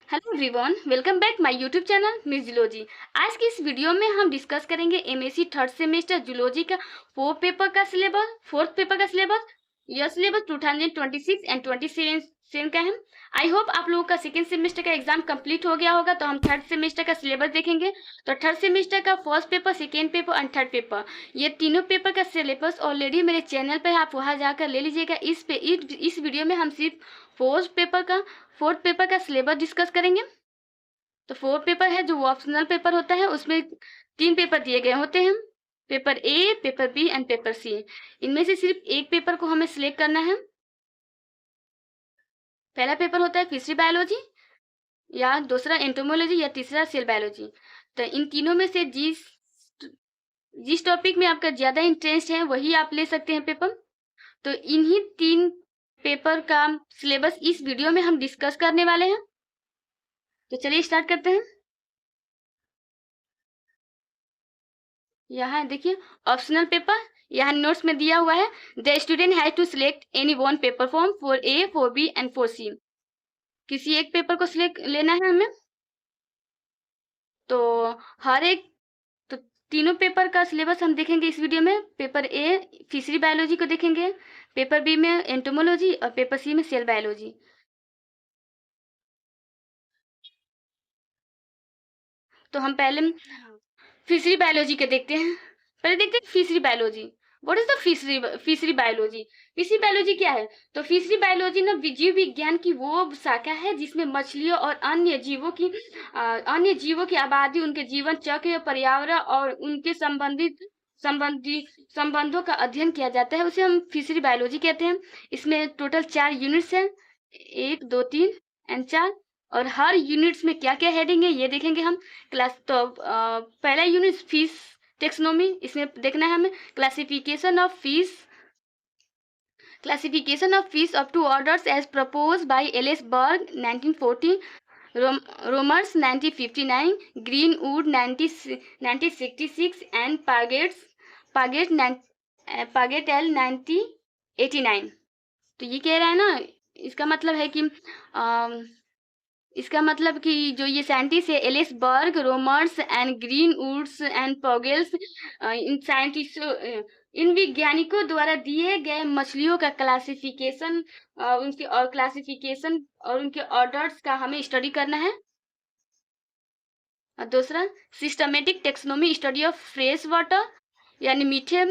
Hello everyone, welcome back my YouTube channel miss zoology. आज की इस वीडियो में हम डिस्कस करेंगे एमएससी थर्ड सेमेस्टर जूलॉजी का फोर्थ पेपर का सिलेबस। यह सिलेबस 2026 एंड 27 का है। आई होप आप लोगों का सेकेंड सेमेस्टर का एग्जाम कंप्लीट हो गया होगा, तो हम थर्ड सेमेस्टर का सिलेबस देखेंगे। तो थर्ड सेमेस्टर का first paper, second paper and third paper, ये तीनों पेपर का सिलेबस ऑलरेडी मेरे चैनल पर है, आप वहाँ जाकर ले लीजिएगा। इस वीडियो में हम सिर्फ फोर्थ पेपर का सिलेबस डिस्कस करेंगे। तो फोर्थ पेपर है जो ऑप्शनल पेपर होता है, उसमें 3 पेपर दिए गए होते हैं, paper A, paper B and paper C. इनमें से सिर्फ एक पेपर को हमें सिलेक्ट करना है। पहला पेपर होता है फिशरी बायोलॉजी, या दूसरा एंटोमोलॉजी, या तीसरा सेल बायोलॉजी। तो इन तीनों में से जिस टॉपिक में आपका ज्यादा इंटरेस्ट है वही आप ले सकते हैं पेपर। तो इन्हीं 3 पेपर का सिलेबस इस वीडियो में हम डिस्कस करने वाले हैं। तो चलिए स्टार्ट करते हैं। यहाँ देखिए ऑप्शनल पेपर, यहाँ नोट्स में दिया हुआ है, the student has to select any one paper form for A, for B and for C. किसी एक पेपर को सिलेक्ट लेना है हमें। तो हर एक तो तीनों पेपर का सिलेबस हम देखेंगे इस वीडियो में। पेपर ए फिशरी बायोलॉजी को देखेंगे, पेपर बी में एंटोमोलॉजी और पेपर सी में सेल बायोलॉजी। तो हम पहले फिशरी बायोलॉजी के देखते हैं। पहले देखते हैं fishery biology. What is the fishery biology? Fishery biology क्या है? तो फिशरी बायोलॉजी ना जीव विज्ञान की वो शाखा है जिसमें मछलियों और अन्य जीवों की आबादी, उनके जीवन चक्र, पर्यावरण और उनके संबंधों का अध्ययन किया जाता है। उसे हम फिशरी बायोलॉजी कहते हैं। इसमें टोटल 4 यूनिट्स हैं, 1, 2, 3 एंड 4। और हर यूनिट्स में क्या क्या हेडिंग है ये देखेंगे हम। पहला यूनिट फिश टेक्सोनोमी, इसमें देखना है हमें classification of fish up to orders as propose by Ellis Berg 1940, Romers 1959, Greenwood 1966 and Paget L 1989। तो ये कह रहा है ना, इसका मतलब है कि जो ये साइंटिस्ट है एलिस बर्ग, रोमर्स एंड ग्रीनवुड्स एंड पॉगेल्स, इन साइंटिस्टों इन वैज्ञानिकों द्वारा दिए गए मछलियों का क्लासिफिकेशन और उनके ऑर्डर्स का हमें स्टडी करना है। और दूसरा systematic taxonomy, study of fresh water यानी मीठे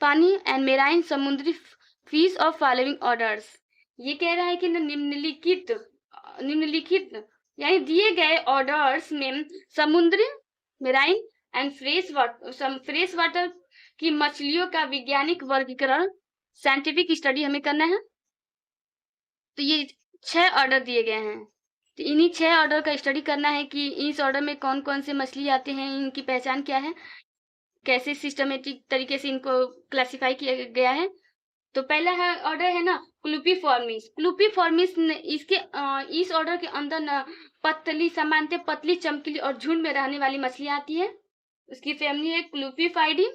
पानी एंड मेराइन समुद्री फिश ऑफ फॉलोइंग ऑर्डर्स। ये कह रहा है कि निम्नलिखित यानी दिए गए ऑर्डर्स में समुद्री, मेराइन एंड फ्रेश वाटर की मछलियों का वैज्ञानिक वर्गीकरण, साइंटिफिक स्टडी हमें करना है। तो ये 6 ऑर्डर दिए गए हैं। तो इन्हीं 6 ऑर्डर का स्टडी करना है कि इस ऑर्डर में कौन कौन से मछली आते हैं, इनकी पहचान क्या है, कैसे सिस्टमेटिक तरीके से इनको क्लासिफाई किया गया है। तो पहला है ऑर्डर है ना क्लूपीफॉर्मिस। इस ऑर्डर के अंदर न सामान्यतः पतली, चमकीली और झुंड में रहने वाली मछली आती है। उसकी फैमिली है क्लूपीफाइडी।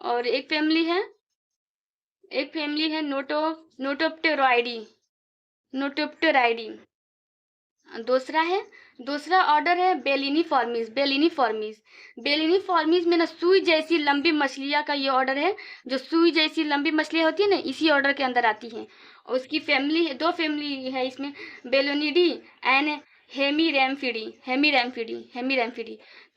और एक फैमिली है नोटोप्टेराइडी। दूसरा ऑर्डर है बेलिनीफॉर्मिस में ना सुई जैसी लंबी मछलियां का ये ऑर्डर है। जो सुई जैसी लंबी मछलियां होती है ना, इसी ऑर्डर के अंदर आती हैं। और उसकी दो फैमिली है इसमें, बेलोनिडी एंड हेमीरैम्फिडी।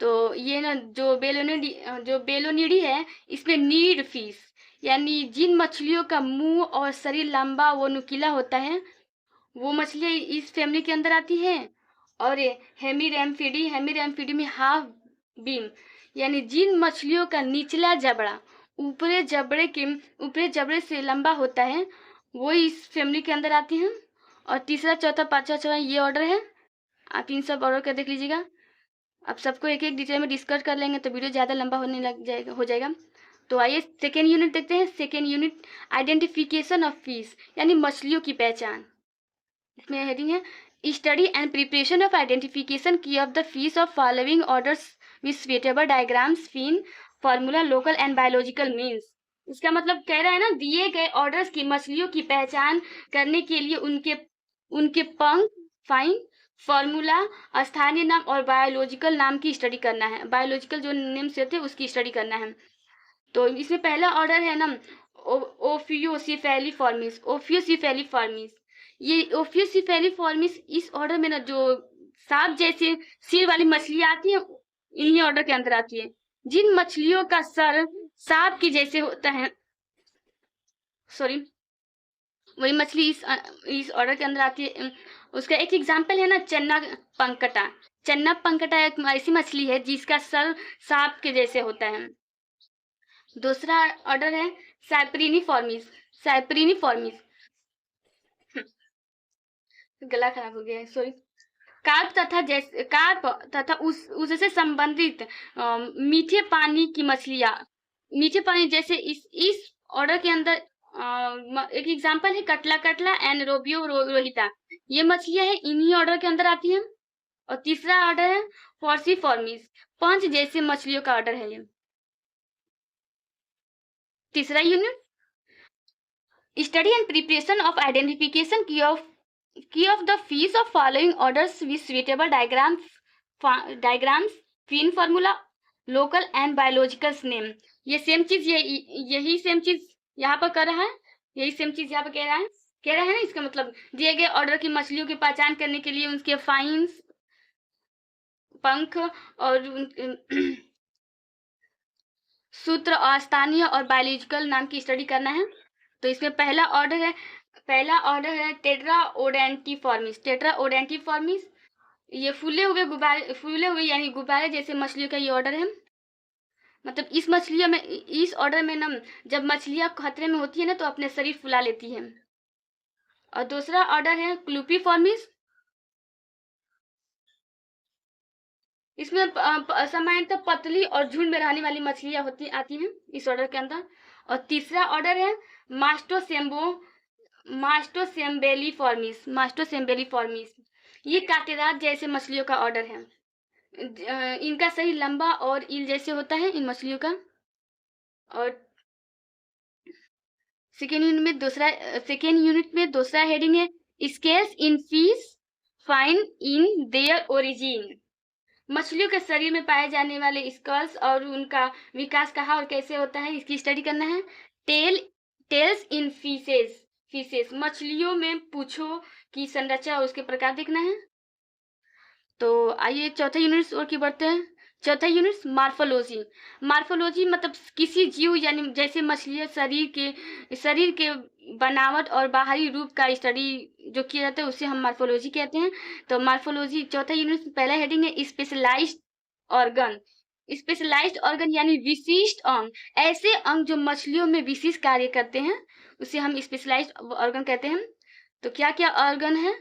तो ये ना जो बेलोनिडी है, इसमें नीड फिश यानी जिन मछलियों का मुंह और शरीर लंबा वो नुकीला होता है, वो मछलियाँ इस फैमिली के अंदर आती हैं। और हेमीरैम्फिडी में हाफ बीम यानी जिन मछलियों का निचला जबड़ा ऊपरी जबड़े से लंबा होता है, वो इस फैमिली के अंदर आती हैं। और तीसरा, चौथा, पांचवा, छठवां ये ऑर्डर है। आप इन सब ऑर्डर का देख लीजिएगा। अब सबको एक एक डिटेल में डिस्कस कर लेंगे तो वीडियो ज़्यादा लंबा हो जाएगा। तो आइए सेकेंड यूनिट देखते हैं। Second unit identification of fish यानी मछलियों की पहचान। इसमें हेडिंग है study and preparation of identification key of the fish of following orders with suitable diagrams, fin formula, local and biological means. इसका मतलब कह रहा है ना, दिए गए ऑर्डर्स की मछलियों की पहचान करने के लिए उनके पंख, फाइन, फॉर्मूला, स्थानीय नाम और बायोलॉजिकल नाम की स्टडी करना है। बायोलॉजिकल जो नेम्स होते हैं उसकी स्टडी करना है। तो इसमें पहला ऑर्डर है ना ओफियोसिफेलिफॉर्मिस। ओफियोसिफेलिफॉर्मिस, ये ओफियोसिफेलिफॉर्मिस इस ऑर्डर में ना जो सांप जैसे सिर वाली मछलियां आती है, इन्हीं ऑर्डर के अंदर आती है। जिन मछलियों का सर सांप के जैसे होता है, सॉरी, वही मछली इस ऑर्डर के अंदर आती है। उसका एक एग्जांपल है ना चन्ना पंकटा। चन्ना पंकटा एक ऐसी मछली है जिसका सर सांप के जैसे होता है। दूसरा ऑर्डर है सैप्रिनिफॉर्मिस। सैप्रिनिफॉर्मिस, गला खराब हो गया है, सॉरी। कार्प तथा उससे संबंधित मीठे पानी की मछलियां, मीठे पानी जैसे इस ऑर्डर के अंदर एक एग्जांपल है कटला कटला एंड रोबियो रोहिता। ये मछलियां है इन्हीं ऑर्डर के अंदर आती हैं। और तीसरा ऑर्डर है फॉर्सिफॉर्मिस। पंच जैसे मछलियों का ऑर्डर है ये। तीसरा unit, study and preparation of identification key of the fish of following orders with suitable diagrams, fin formula, local and biological name. ये सेम चीज, यही सेम चीज यहाँ पर कर रहा है, यही सेम चीज यहाँ पर कह रहा है ना। इसका मतलब दिए गए ऑर्डर की मछलियों की पहचान करने के लिए उनके फाइन्स, पंख और सूत्र और स्थानीय और बायोलॉजिकल नाम की स्टडी करना है। तो इसमें पहला ऑर्डर है टेट्राओडेंटिफॉर्मिस। टेट्राओडेंटिफॉर्मिस, ये फूले हुए यानी गुब्बारे जैसे मछलियों का ये ऑर्डर है। मतलब इस ऑर्डर में ना जब मछलियां खतरे में होती है ना तो अपने शरीर फुला लेती है। और दूसरा ऑर्डर है क्लूपीफॉर्मिस। इसमें सामान्यतः पतली और झुंड में रहने वाली मछलियां आती हैं इस ऑर्डर के अंदर। और तीसरा ऑर्डर है मास्टोसेम्बेलिफॉर्मिस। ये कांटेदार जैसे मछलियों का ऑर्डर है। इनका शरीर लंबा और ईल जैसे होता है इन मछलियों का। और सेकेंड यूनिट में दूसरा हेडिंग है scales in fish find in their origin. मछलियों के शरीर में पाए जाने वाले स्कल्स और उनका विकास कहाँ और कैसे होता है इसकी स्टडी करना है। टेल्स इन फिशेस, मछलियों में पूंछों की संरचना और उसके प्रकार देखना है। तो आइए चौथा यूनिट और की बढ़ते हैं। चौथा यूनिट मार्फोलॉजी मतलब किसी जीव यानी जैसे मछलियां शरीर के बनावट और बाहरी रूप का स्टडी जो किया जाता है उसे हम मार्फोलॉजी कहते हैं। तो मार्फोलॉजी चौथा यूनिट पहला हेडिंग है स्पेशलाइज्ड ऑर्गन यानी विशिष्ट अंग। ऐसे अंग जो मछलियों में विशेष कार्य करते हैं उसे हम स्पेशलाइज्ड ऑर्गन कहते हैं। तो क्या क्या ऑर्गन है?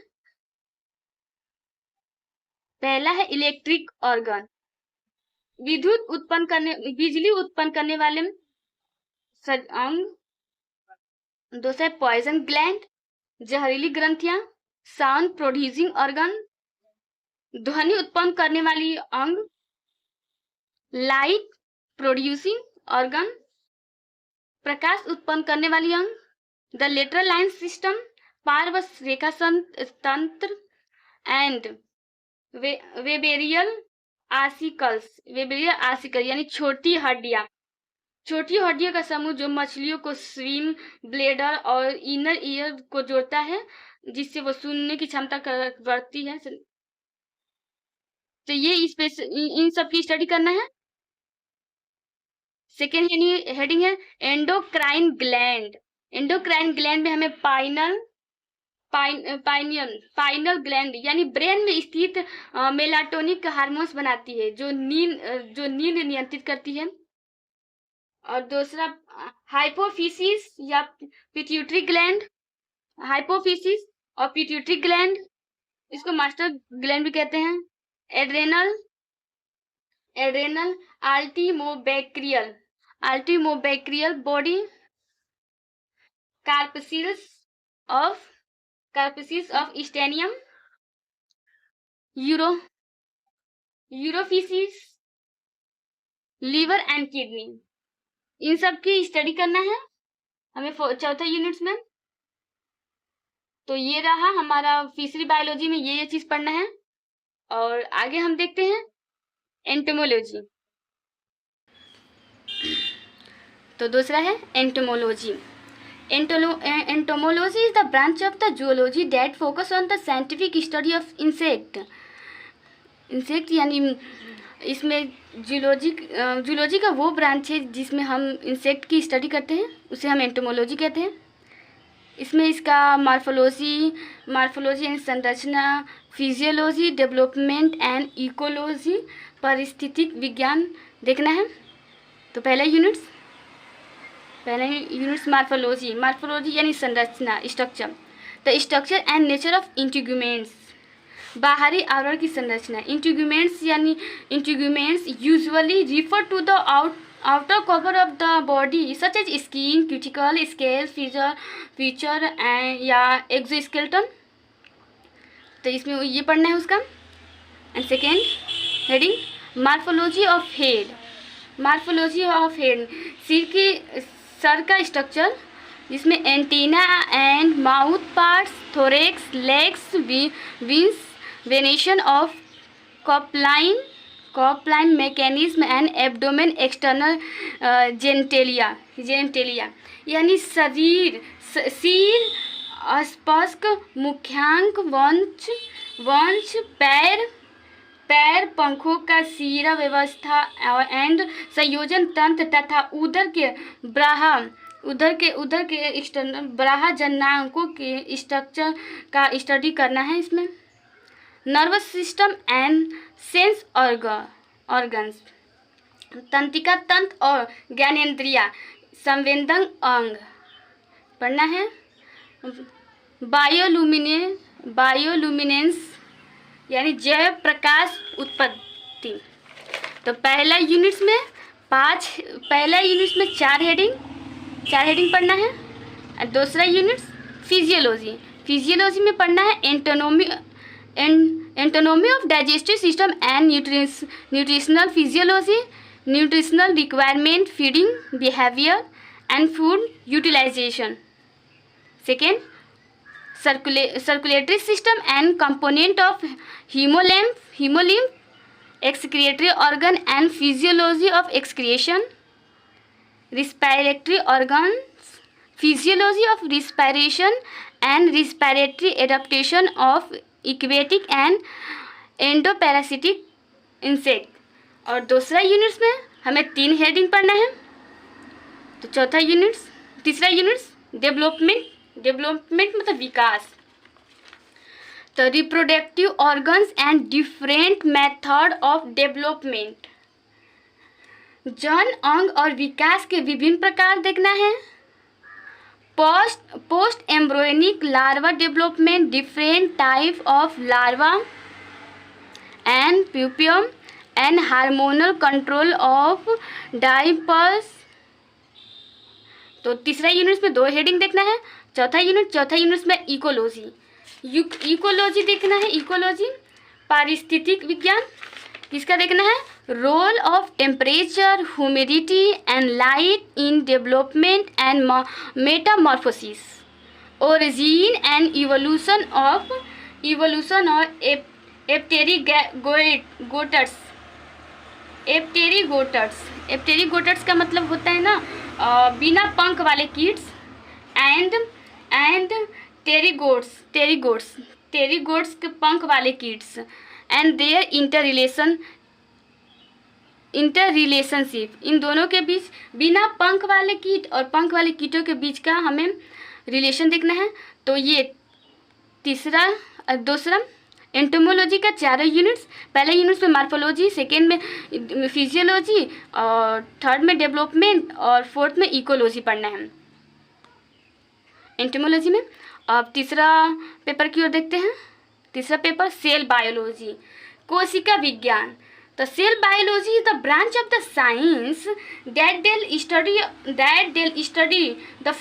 पहला है इलेक्ट्रिक ऑर्गन, बिजली उत्पन्न करने वाले अंग। दूसरा है पॉइजन ग्लैंड, जहरीली ग्रंथियां। साउंड प्रोड्यूसिंग ऑर्गन, ध्वनि उत्पन्न करने वाली अंग। लाइट प्रोड्यूसिंग ऑर्गन, प्रकाश उत्पन्न करने वाली अंग। द लेटरल लाइन सिस्टम, पार्श्व रेखा तंत्र। एंड वेबेरियल आर्सिकल्स यानी छोटी हड्डियों का समूह जो मछलियों को स्विम ब्लेडर और इनर ईयर को जोड़ता है जिससे वो सुनने की क्षमता बढ़ती है। तो ये इन सब की स्टडी करना है। सेकेंड हेडिंग है एंडोक्राइन ग्लैंड में हमें पाइनल ग्लैंड यानी ब्रेन में स्थित मेलाटोनिक हार्मोन्स बनाती है जो नींद नियंत्रित करती है। और दूसरा हाइपोफिसिस या पिट्यूटरी ग्लैंड, हाइपोफिसिस और पिट्यूटरी ग्लैंड, इसको मास्टर ग्लैंड भी कहते हैं। Adrenal ultimobranchial body, corpuscles of Stannius, urophysis, liver and kidney. इन सब की स्टडी करना है हमें चौथा यूनिट्स में। तो ये रहा हमारा फिशरी बायोलॉजी में ये चीज पढ़ना है। और आगे हम देखते हैं एंटोमोलॉजी। तो दूसरा है entomology. Entomology is the branch of the zoology that focus on the scientific study of insect यानी इसमें जूलॉजी का वो ब्रांच है जिसमें हम इंसेक्ट की स्टडी करते हैं, उसे हम एंटोमोलॉजी कहते हैं। इसमें इसका मार्फोलॉजी यानी संरचना, फिजियोलॉजी, डेवलपमेंट एंड इकोलॉजी, पारिस्थितिक विज्ञान देखना है। तो पहला यूनिट्स मार्फोलॉजी यानी संरचना, structure. The structure and nature of integuments, बाहरी आवरण की संरचना। Integuments usually refer to the outer cover of the body such as skin, cuticle, scales, feature and या exoskeleton। तो इसमें ये पढ़ना है उसका। And second heading morphology of head, सर का स्ट्रक्चर, जिसमें antenna and mouth parts, thorax, legs, wings, venation of coupling mechanism and abdomen, external genitalia यानी सिर, अस्पष्ट मुख्यांक, वंश, पैर, पंखों का सीरा व्यवस्था एंड संयोजन तंत्र तथा उदर के एक्सटर्नल ब्राहा जनांकों के स्ट्रक्चर का स्टडी करना है इसमें। Nervous system and sense organs, तंत्रिका तंत्र और ज्ञानेंद्रिया, संवेदन अंग पढ़ना है। बायोलुमिनेंस यानी जैव प्रकाश उत्पत्ति। तो पहला यूनिट्स में 4 हेडिंग पढ़ना है। और दूसरा यूनिट्स फिजियोलॉजी में पढ़ना है anatomy of digestive system and nutritional physiology, nutritional requirement, feeding behaviour and food utilization. Second circulatory system and component of hemolymph, excretory organ and physiology of excretion, respiratory organs, physiology of respiration and respiratory adaptation of aquatic and endoparasitic insect। और दूसरा units में हमें 3 heading पढ़ना है। तो तीसरा units development मतलब विकास। तो reproductive organs and different method of development, जन अंग और विकास के विभिन्न प्रकार देखना है। Post embryonic larva development, different type of larva and puparium and hormonal control of diapause. तो तीसरा यूनिट में 2 हेडिंग देखना है। चौथा यूनिट में इकोलॉजी देखना है। इकोलॉजी पारिस्थितिक विज्ञान, किसका देखना है? Role of temperature, humidity and light in development and metamorphosis, origin and evolution of apterygotes का मतलब होता है ना बिना पंख वाले कीट्स, एंड टेरिगोट्स के पंख वाले कीट्स एंड देयर इंटररिलेशनशिप। इन दोनों के बीच, बिना पंख वाले कीट और पंख वाले कीटों के बीच का हमें रिलेशन देखना है। तो ये दूसरा एंटोमोलॉजी का 4 यूनिट्स। पहले यूनिट्स में मार्फोलॉजी, सेकेंड में फिजियोलॉजी, और थर्ड में डेवलपमेंट, और फोर्थ में इकोलॉजी पढ़ना है एंटोमोलॉजी में। अब तीसरा पेपर की ओर देखते हैं। तीसरा पेपर सेल बायोलॉजी, कोशिका विज्ञान। तो cell biology is the branch of the science that they'll study the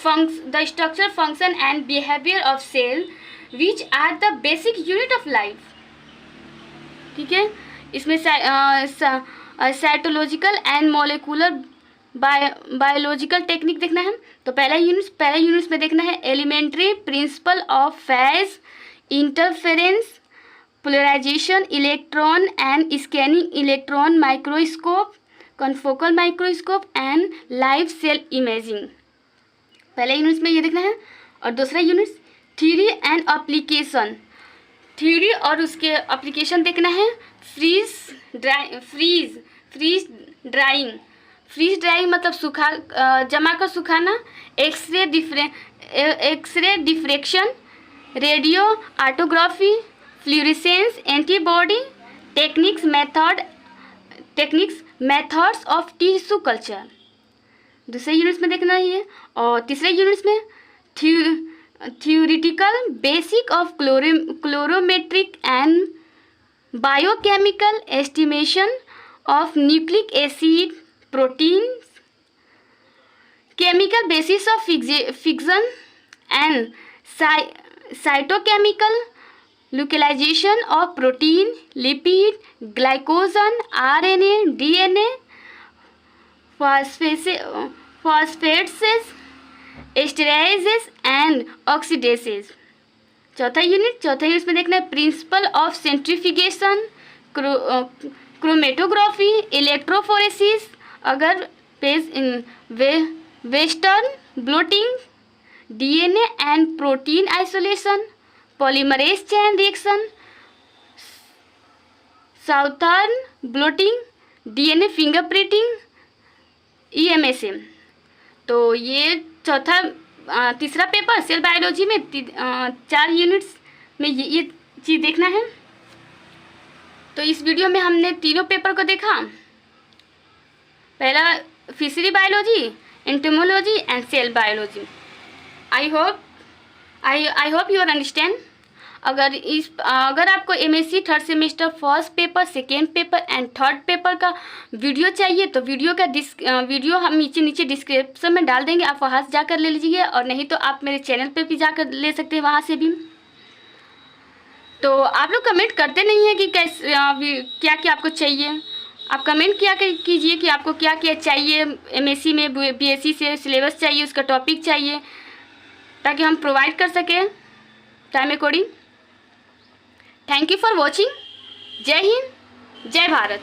structure, function and behavior of cell which are the basic unit of life। ठीक है, इसमें cytological and molecular biological technique देखना है। तो पहला यूनिट में देखना है elementary principle of phase interference polarisation, electron and scanning electron microscope, confocal microscope and live cell imaging. पहले यूनिट्स में ये देखना है। और दूसरा units theory and application, theory और उसके एप्लीकेशन देखना है। फ्रीज ड्राइंग मतलब सुखा जमा कर सुखाना। X-ray diffraction, radio autography, fluorescence, antibody methods of tissue culture. दूसरे यूनिट्स में देखना ही है। और तीसरे यूनिट्स में theoretical basic of colorimetric and biochemical estimation of nucleic acid proteins, chemical basis of fission and cytochemical localization of protein, lipid, glycogen, RNA, DNA, phosphates, esterases and oxidases। चौथा unit में देखना है principle of centrifugation, chromatography, electrophoresis, agar PAGE in western blotting, DNA and protein isolation, polymerase chain reaction, southern blotting, DNA fingerprinting, EMSM. तो ये तीसरा paper cell biology में 4 units में ये चीज़ देखना है। तो इस वीडियो में हमने तीनों पेपर को देखा। पहला fishery biology, entomology and cell biology. I hope you understand. अगर आपको MSc third semester first paper, second paper and third paper का वीडियो चाहिए तो वीडियो हम नीचे डिस्क्रिप्शन में डाल देंगे, आप वहाँ से जाकर ले लीजिए। और नहीं तो आप मेरे चैनल पे भी जाकर ले सकते हैं वहाँ से भी। तो आप लोग कमेंट करते नहीं हैं कि कैसे क्या क्या आपको चाहिए। आप कमेंट किया कीजिए कि आपको क्या क्या चाहिए एमएससी में, बीएससी से सिलेबस चाहिए, उसका टॉपिक चाहिए, ताकि हम प्रोवाइड कर सकें time according. Thank you for watching. जय हिंद, जय भारत।